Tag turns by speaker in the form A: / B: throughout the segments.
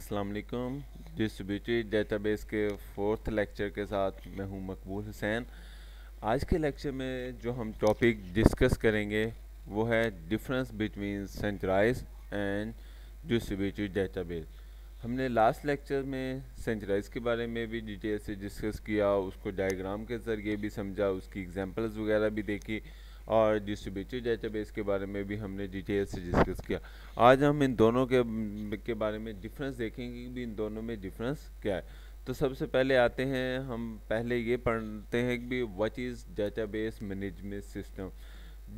A: अस्सलाम वालेकुम। Distributed database के फोर्थ लेक्चर के साथ मैं हूं मकबूल हुसैन। आज के लेक्चर में जो हम टॉपिक डिस्कस करेंगे वो है difference between centralize and distributed database. हमने लास्ट लेक्चर में सेंट्रलाइज के बारे में भी डिटेल से डिस्कस किया, उसको डायग्राम के ज़रिए भी समझा, उसकी एग्जांपल्स वगैरह भी देखी और डिस्ट्रीब्यूटेड डेटाबेस के बारे में भी हमने डिटेल से डिस्कस किया। आज हम इन दोनों के बारे में डिफरेंस देखेंगे कि भी इन दोनों में डिफरेंस क्या है। तो सबसे पहले आते हैं, हम पहले ये पढ़ते हैं कि भी what is database management system.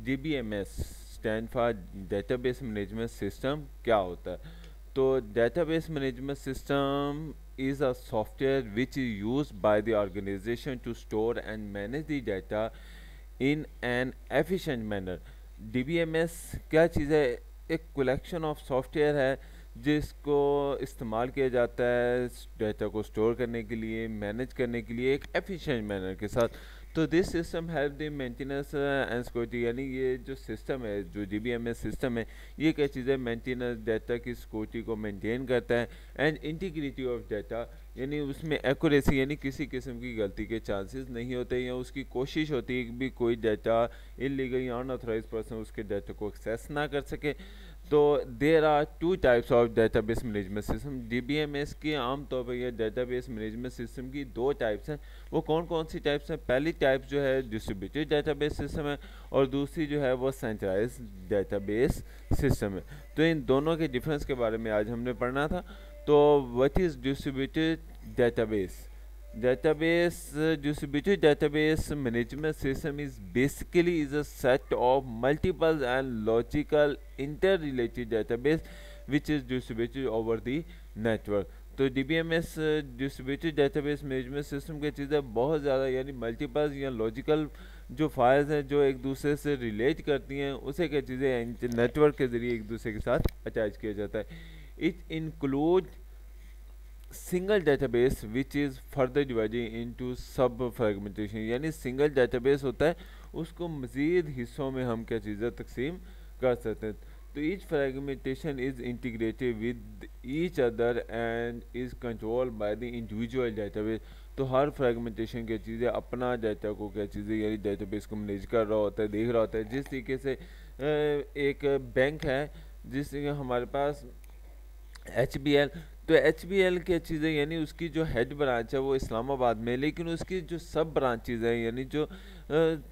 A: DBMS stand for database management system क्या होता है। तो database management system is a software which is used by the organization to store and manage the data in an efficient manner। DBMS क्या चीज़ है? एक collection of software है जिसको इस्तेमाल किया जाता है डाटा को स्टोर करने के लिए, मैनेज करने के लिए एक एफिशिएंट मैनर के साथ। तो this system help the maintenance and security, यानी ये जो सिस्टम है, जो DBMS सिस्टम है, ये क्या चीज़ है? मेंटेनेंस, डाटा की सिक्योरिटी को मेंटेन करता है एंड इंटीग्रिटी ऑफ डाटा, यानी उसमें एक्यूरेसी, यानी किसी किस्म की गलती के चांसेस नहीं होते या उसकी कोशिश होती है कि भी कोई डाटा इलीगल या अनऑथराइज पर्सन उसके डाटा को एक्सेस ना कर सके। तो there are two types of database management system. DBMS की आमतौर पर यह डेटाबेस मैनेजमेंट सिस्टम की दो टाइप्स हैं। वो कौन कौन सी टाइप्स हैं? पहली टाइप जो है डिस्ट्रीब्यूटेड डेटाबेस सिस्टम है और दूसरी जो है वो सेंट्रलाइज डेटाबेस सिस्टम है। तो इन दोनों के डिफरेंस के बारे में आज हमने पढ़ना था। तो what is distributed database? Distributed database management system is basically is a set of multiple and logical interrelated database which is distributed over the network। तो DBMS distributed database management system की चीज़ें बहुत ज़्यादा, यानी मल्टीपल या logical जो files हैं जो एक दूसरे से रिलेट करती हैं, उसे क्या चीज़ें नेटवर्क के ज़रिए एक दूसरे के साथ अटैच किया जाता है। It include single database which is further divided into सब फ्रेगमेंटेशन, यानी सिंगल डेटाबेस होता है उसको मज़ीद हिस्सों में हम क्या चीज़ें तकसीम कर सकते हैं। तो each fragmentation is integrated with each other and is control by the individual database. तो हर फ्रेगमेंटेशन क्या चीज़ें अपना डाटा को क्या चीज़ें, यानी डेटाबेस को मैनेज कर रहा होता है, देख रहा होता है। जिस तरीके से एक बैंक है, जिस हमारे पास HBL, तो HBL की चीज़ें, यानी उसकी जो हेड ब्रांच है वो इस्लामाबाद में है, लेकिन उसकी जो सब ब्रांचेज हैं, यानी जो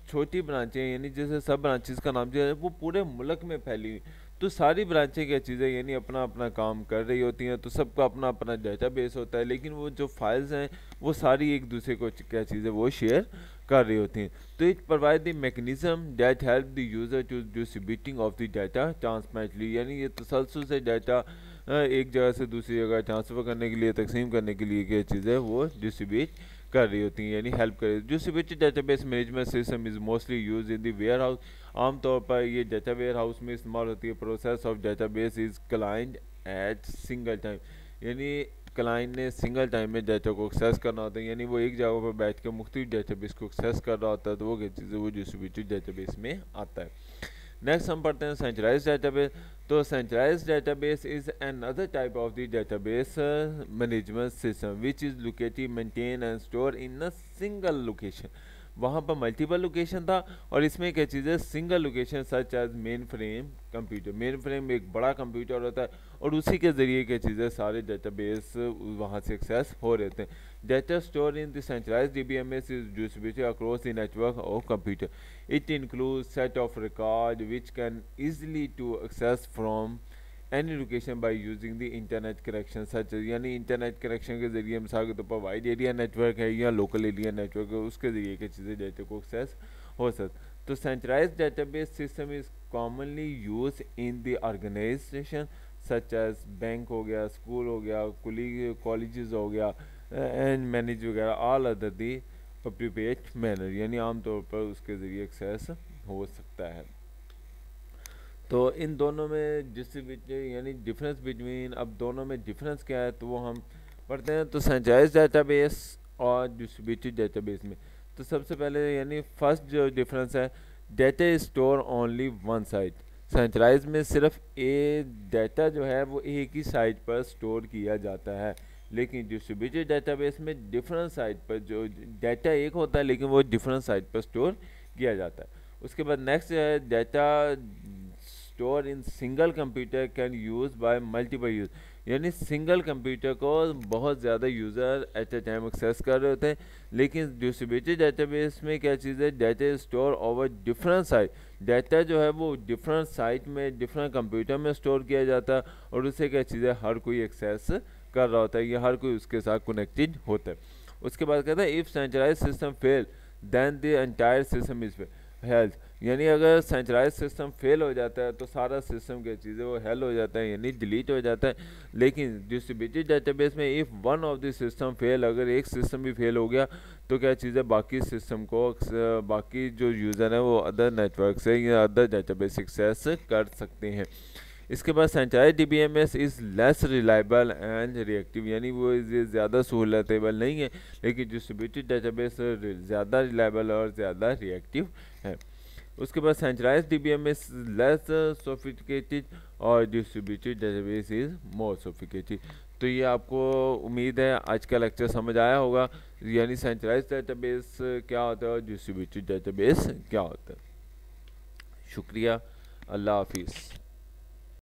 A: छोटी ब्रांचें हैं, यानी जैसे सब ब्रांचेस का नाम जो है वो पूरे मुल्क में फैली हुई। तो सारी ब्रांचें क्या चीज़ें, यानी अपना अपना काम कर रही होती हैं, तो सबका अपना अपना डेटाबेस होता है, लेकिन वो जो फाइल्स हैं वो सारी एक दूसरे को क्या चीज़ें वो शेयर कर रही होती हैं। तो it provide the mechanism that help the user to distributing of the data transparently, यानी ये तसलसल से डाटा एक जगह से दूसरी जगह ट्रांसफ़र करने के लिए, तकसीम करने के लिए क्या चीज़ें वो डिस्ट्रीब्यूट कर रही होती हैं, यानी हेल्प कर रही है। Distributed database management system is mostly use in the warehouse. आमतौर पर ये डाटा वेयर हाउस में इस्तेमाल होती है। Process of database is client at single time, यानी क्लाइंट ने सिंगल टाइम में डाटा को एक्सेस करना होता है, यानी वो एक जगह पर बैठ कर मुख्तलिफ डेटाबेस को एक्सेस कर रहा होता है, तो वो क्या चीज़ें वो डिस्ट्रीब्यूटेड डेटाबेस में आता है। नेक्स्ट हम पढ़ते हैं सेंट्रलाइज्ड डेटाबेस। तो centralized database is another type of the database management system which is located, maintain and store in a single location. वहाँ पर मल्टीपल लोकेशन था और इसमें क्या चीज़ें single location such as mainframe computer. Mainframe एक बड़ा computer होता है और उसी के ज़रिए क्या चीज़ें सारे डेटाबेस वहाँ से एक्सेस हो रहे थे। Data stored in the centralized DBMS is distributed across the network of computer. It includes set of record which can easily to access from any location by using the internet connection such as, यानी internet connection के ज़रिए मिसाल के तौर पर wide area network है या local area network है, उसके ज़रिए क्या चीज़ें डाटा को एक्सेस हो सकता। तो centralized database system is commonly use in the organization such as bank हो गया, स्कूल हो गया, कॉलेजेस हो गया एंड मैनेज वगैरह all other the appropriate manner, यानी आमतौर पर उसके ज़रिए एक्सेस हो सकता है। तो इन दोनों में डिस्ट्रीब्यूटेड यानी डिफरेंस बिटवीन, अब दोनों में डिफरेंस क्या है तो वो हम पढ़ते हैं। तो सेंट्रलाइज्ड डेटाबेस और डिस्ट्रीब्यूटेड डेटाबेस में तो सबसे पहले यानी फर्स्ट जो डिफरेंस है, data is store only one side. Centralize में सिर्फ डाटा जो है वो एक ही साइट पर स्टोर किया जाता है, लेकिन डिस्ट्रीब्यूटेड डेटाबेस में डिफरेंट साइट पर जो डाटा एक होता है लेकिन वो डिफरेंट साइट पर स्टोर किया जाता है। उसके बाद नेक्स्ट है data store in single computer can use by multiple use, यानी सिंगल कंप्यूटर को बहुत ज़्यादा user at a time access कर रहे होते हैं, लेकिन डिस्ट्रीब्यूटेड डेटाबेस में क्या चीज़ है, data store over different site, data जो है वो डिफरेंट साइट में डिफरेंट कंप्यूटर में स्टोर किया जाता है और उसे क्या चीज़ है हर कोई एक्सेस कर रहा होता है या हर कोई उसके साथ कनेक्टेड होता है। उसके बाद कहता है if centralize system fail then the entire system is health, यानी अगर सेंट्रलाइज सिस्टम फेल हो जाता है तो सारा सिस्टम क्या चीज़ है वो हेल हो जाता है यानी डिलीट हो जाता है। लेकिन डिस्ट्रीब्यूटेड डेटाबेस में if one of the system fail, अगर एक सिस्टम भी फेल हो गया तो क्या चीज़ है बाकी सिस्टम को बाकी जो यूज़र है वो अदर नेटवर्क से या अदर डेटाबेस एक्सेस कर सकते हैं। इसके बाद centralize DBMS is less reliable and reactive, यानी वो ज़्यादा सहूलतेबल नहीं है, लेकिन डिस्ट्रीब्यूटेड डेटाबेस ज़्यादा रिलायबल और ज़्यादा रिएक्टिव है। उसके बाद सेंट्रलाइज DBMS लेस सोफिस्टिकेटेड और distributed database is more sophisticated. तो ये आपको उम्मीद है आज का लेक्चर समझ आया होगा, यानी सेंट्रलाइज डेटाबेस क्या होता है और डिस्ट्रीब्यूटेड डेटाबेस क्या होता है। शुक्रिया, अल्लाह हाफिज़।